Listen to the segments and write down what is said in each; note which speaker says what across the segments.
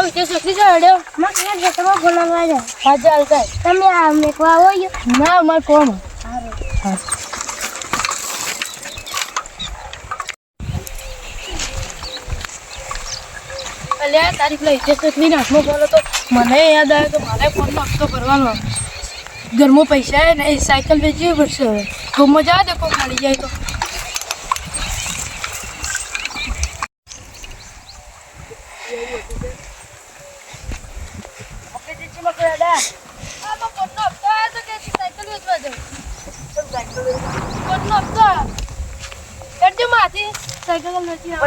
Speaker 1: આવ તે સકરી છે હડ્યો
Speaker 2: માં કે જતમાં બોલાવવા જાય
Speaker 1: હા ચાલ ચાલ
Speaker 2: તમે આ મેકવા આવો
Speaker 1: ના માર કોમ
Speaker 2: સારું
Speaker 1: અલ્યા તારી પેલા ઇતિહાસ સકરીને હાથમાં બોલો તો મને યાદ આવે કે મારે ફોનનો હપ્તો ભરવાનો ઘરમાં પૈસા હે ને એ સાયકલ વેચવી પડશે હવે ઘરમાં જા દે કોક મળી જાય તો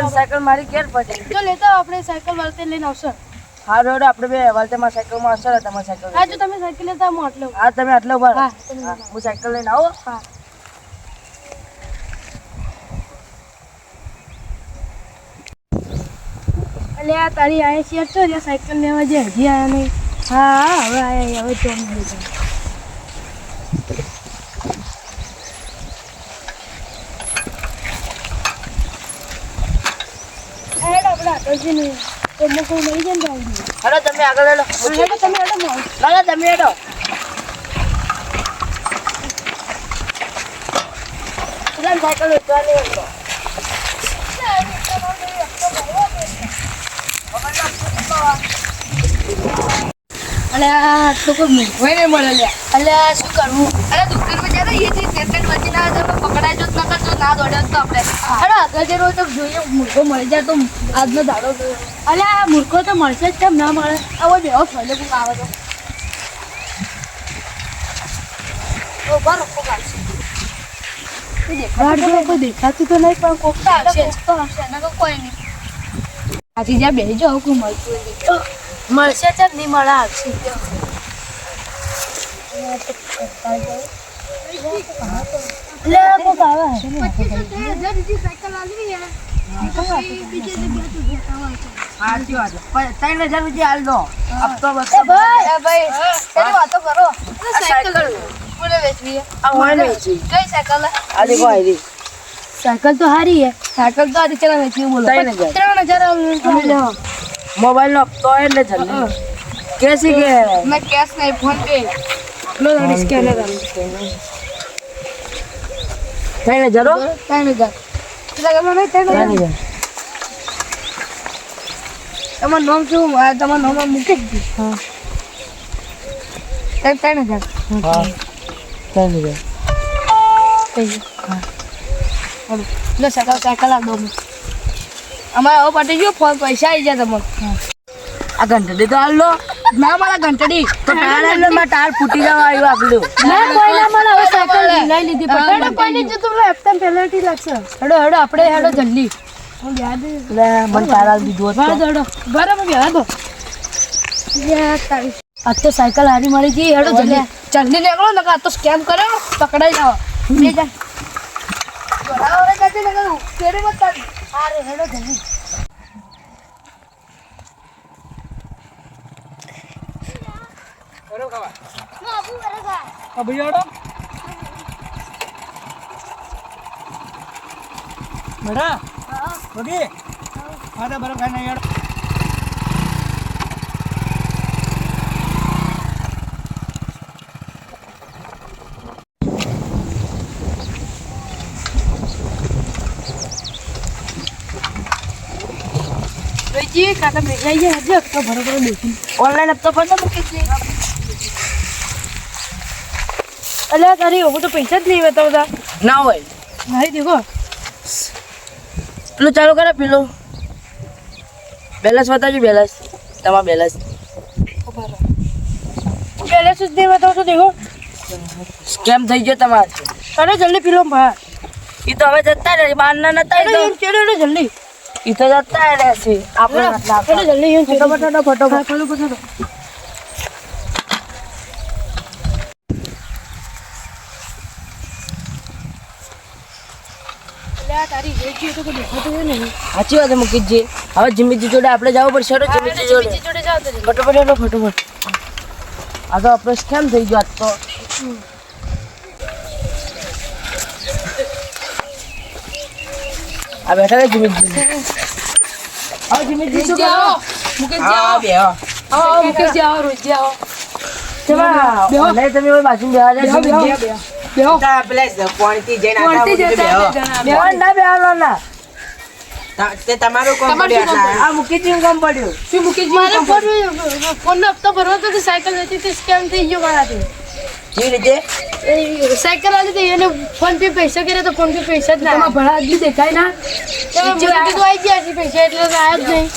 Speaker 3: સાયકલ મારી ઘેર પડે
Speaker 1: તો લેતા આપણે સાયકલ વાળતે લઈને આવશો
Speaker 3: હા રોડ આપણે બે વાલતે માં સાયકલ માં આવશો તમારી સાયકલ
Speaker 1: હા જો તમે સાયકલ લેતા હું આટલો
Speaker 3: હા તમે આટલો ઉભા રહો.
Speaker 1: હા, તમે
Speaker 3: હા, હું સાયકલ લઈને આવો
Speaker 1: હા અલ્યા તારી આયા શેર તો રે સાયકલ લેવા જે હજી આયા નહીં હા હવે આયા હવે તો નહીં હેડ આપણે આગળ નહીં તો કોઈ મળી જાય ને
Speaker 3: હેડો તમે આગળ હેડો
Speaker 1: હેડો તમે હેડો મોલ
Speaker 3: ના તમે હેડો પેલા સાયકલ ઉતરવાની હેડો
Speaker 1: અલે આટલું કોઈ મૂકવાય નહીં મળે લ્યા અલે શું કરવું અરે દુકાનમાં જતા એ જે સેકન્ડ વચ્ચે ના તો પકડાય જો નકર તો ના દોડ્યો તો આપણે અરે આગળ જે રોજ તો જોઈએ મૂર્ખો મળી જાય તો આજનો દાડો અલે આ મૂર્ખો તો મળશે જ કેમ ના મળે આવો બેહો ફલે કોક આવે તો ઓ બારો કોક આવશે કોઈ દેખાતું તો નહીં પણ કોક તો આવશે નકર કોઈ નહીં આથી જ્યાં બેસી જાઓ કોઈ મળતું નહીં મળશે જ નહીં મળે આવશે લે કોક આવે
Speaker 3: સાચી વાત 3000 રૂપિયા હાલ દો હપ્તો બસ
Speaker 1: ભાઈ એની વાતો કરો સાયકલ કોને વેચવી
Speaker 3: આ મને વેચી
Speaker 1: કઈ સાયકલ
Speaker 3: આ દેખો આઈ
Speaker 1: સાયકલ તો હારી હે સાયકલ તો આરી ચલા વેચી બોલો
Speaker 3: 3000 મોબાઈલ નો હપ્તો એટલે જલ્દી કેસી કે
Speaker 1: मैं कैश नहीं फोन पे लो गाड़ी स्कैनर डाल
Speaker 3: 3000 હો?
Speaker 1: 3000 લગા મને 3000 તમાર નામ શું તમાર નામ મૂકી દી હા 3000
Speaker 3: હા 3000
Speaker 1: લો સાયકલ આ દો અમારે હવે પટી ગયો ફોન પૈસા આવી જાય તમને
Speaker 3: આ ઘંટડી તો હાલ લો
Speaker 1: ના મારા ઘંટડી
Speaker 3: તો ટાયર એટલે માં ટાયર ફૂટી જવા આવ્યું આગળ
Speaker 1: ના કોઈ ના મને હવે સાયકલ લઈ લીધી પણ કોઈ નહીં જો તમને હપ્તા પેનલ્ટી લાગશે હેડો હેડો આપણે હેડો જલ્દી હું યાદ
Speaker 3: લે મને ટાયર આલ દીધું
Speaker 1: બરાબર હેડો બરાબર બેહા દો આજ તો સાયકલ હારી મળી ગઈ હેડો જલ્દી જલ્દી નીકળો નકર આ તો સ્કેમ કર્યો પકડાઈ જાવ લે જા બરાબર જલ્દી નીકળો કેરે મત અરે હેડો જલ્દી
Speaker 3: કરો ખાવા
Speaker 2: હું આપું બરાબર
Speaker 3: અભી આડો બેટા બગી આડા બરફ ખાને યાર
Speaker 1: રોજી કાકા મેઘાઈ જાય હજી તો બરોબર દેખી
Speaker 3: ઓનલાઈન હપ્તો પડશે મૂકી છે
Speaker 1: અલ્યા તારી હું તો પૈસા જ નહીં બતાવતા
Speaker 3: ના હોય
Speaker 1: ભાઈ દેખો
Speaker 3: પેલું ચાલુ કરે પેલું બેલેન્સ બતાવજો બેલેન્સ તમારા બેલેન્સ
Speaker 1: પહેલે જ નહીં બતાવતો દેખો
Speaker 3: સ્કેમ થઈ ગયો તમારે
Speaker 1: અરે જલ્દી પીલો ભાઈ
Speaker 3: એ તો હવે જતા રહે બહાર ના નતા
Speaker 1: હેડો જલ્દી
Speaker 3: એ તો જતા રહેશે આપણે
Speaker 1: હેડો જલ્દી
Speaker 3: ફટાફટ ફટાફટ
Speaker 1: ફટાફટ તારી વેચી તો કોઈ દેખાતું નહીં
Speaker 3: સાચી વાત મુકીજી હવે જીમીજી જોડે આપણે જવું પડશે હેડો જીમીજી જોડે
Speaker 1: જોડે જાવ તો
Speaker 3: ફટાફટ હેડો ફટાફટ આ તો આપણે સ્કેમ થઈ ગયો આજ તો આ બેઠા છે જીમીજી હવે જીમીજી શું કરો
Speaker 1: મુકેશજી
Speaker 4: હા
Speaker 1: આવો
Speaker 4: બેહો
Speaker 1: આવો મુકેશજી આવો રોજજી આવો
Speaker 3: ચેવા
Speaker 1: બેહો.
Speaker 3: નહીં તમે ઓય બાજુ બેહવા જાય
Speaker 1: બેહો બેહો
Speaker 4: તા પેલા પોણીથી જઈને આટા
Speaker 1: કોણથી
Speaker 4: મૂકી
Speaker 1: જતા
Speaker 4: બેહો.
Speaker 1: જણા
Speaker 3: બેહો ના બેહવાનો ના
Speaker 4: તે તમારું કોમ
Speaker 1: તમારું શું
Speaker 4: પડ્યું
Speaker 3: આ મુકેશજી કામ પડ્યું
Speaker 1: શું મુકેશજી
Speaker 2: મારે ફોનનો હપ્તો ભરવો હતો તો સાયકલ હતી તે સ્કેમ થઈ ગયો મારાથી
Speaker 4: કેવી રીતે
Speaker 2: સાયકલ આવી હતી એને ફોન પે પૈસા કર્યા તો ફોન પે પૈસા જ ના
Speaker 1: તમારા ભણા હજી દેખાય ના
Speaker 2: આવ્યા તો આવી ગયા છે પૈસા એટલે તો આવ્યા જ નહીં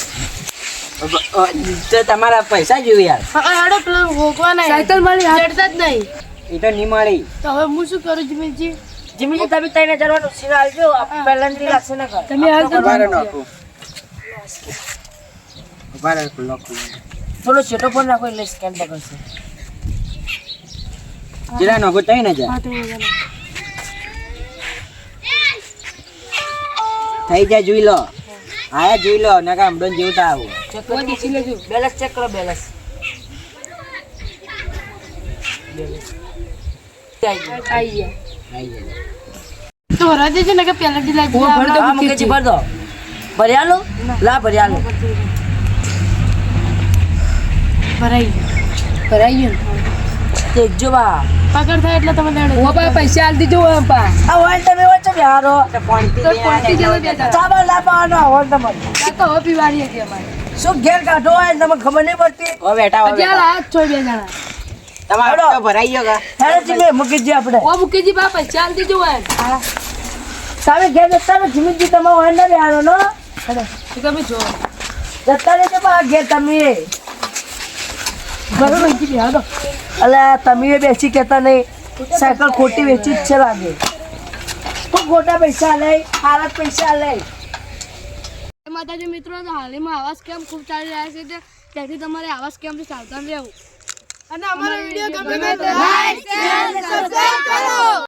Speaker 4: તો તમારા પૈસા જોયું યાર
Speaker 2: હા હેડો પેલો ભોગવાના
Speaker 1: સાયકલ મારી હાથ
Speaker 2: ચડતા જ નહીં
Speaker 4: એ તો નહીં મળી
Speaker 2: તો હવે હું શું કરું જીમીજી
Speaker 3: જીમીજી તમે 3000 વાળું સીન આલજો પહેલાંથી લાગશે ના કર
Speaker 1: તમે હાલ તો
Speaker 4: ઉભા રહો નાખું ઉભા રહો લોક
Speaker 3: થોડો છેટો ફોન નાખો એટલે સ્કેન પકડશે
Speaker 4: જેલા નાખું તઈ ને જા
Speaker 2: હા તો બોલો.
Speaker 4: થઈ જાય જોઈ લો આયા જોઈ લો નકા હમણાં જેવું તો આવું
Speaker 3: ચેક કરી લેજો બેલેન્સ ચેક કરો બેલેન્સ
Speaker 1: આવી ગયા
Speaker 4: આઈ જાય
Speaker 2: તો ભરવા દેજો ને કે પહેલાથી લાગી
Speaker 1: ઓ ભર દો
Speaker 3: હા મુકેશજી ભર દો ભર્યા લો લા ભર્યા લો
Speaker 2: ભરાઈ
Speaker 1: ભરાઈ ગયું
Speaker 3: તેજો બા
Speaker 2: પકડ થાય એટલે તમે લેડો
Speaker 1: ઓ બા પૈસા આલ દીજો ઓ બા
Speaker 3: આ વાલ તમે વચ્ચે બેહારો
Speaker 4: તો પોણીથી
Speaker 1: તો
Speaker 4: જઈને
Speaker 1: કોણથી જવા દેતા
Speaker 3: ચાબા લાવવાનો વાલ તમારે
Speaker 1: આ તો હવે પીવાની હતી અમારે
Speaker 3: શું ઘેર કાઢો હોય તમને ખબર નહીં પડતી
Speaker 4: ઓ બેટા ઓ
Speaker 1: હજી હાલ
Speaker 4: બેટા
Speaker 1: હાથ છોડ બે જણા
Speaker 4: તમારો તો ભરાઈ ગયો કા
Speaker 3: હેડો જીમે મુકેશજી આપણે
Speaker 1: ઓ મુકેશજી બા પૈસા આલ દીજો એમ
Speaker 3: તમે ઘેર જતા રહો જીમીજી તમે હોય ના બેહારો નો
Speaker 1: તો તમે જો
Speaker 3: જતા રહેજો બા ઘેર તમે
Speaker 1: બરોબર જી બિહાર દો
Speaker 3: અલા તમે બેસી કહેતા નહીં સાયકલ ખોટી વેચી જ છે લાગે તો ખોટા પૈસા લે સારા પૈસા લે
Speaker 2: માતાજી મિત્રો તો હાલમાં આવા સ્કેમ ખૂબ ચાલી રહ્યા છે તેથી તમારે આવા સ્કેમથી સાવધાન રહેવું અને અમારો વિડીયો ગમે તો લાઈક શેર અને સબસ્ક્રાઇબ કરો.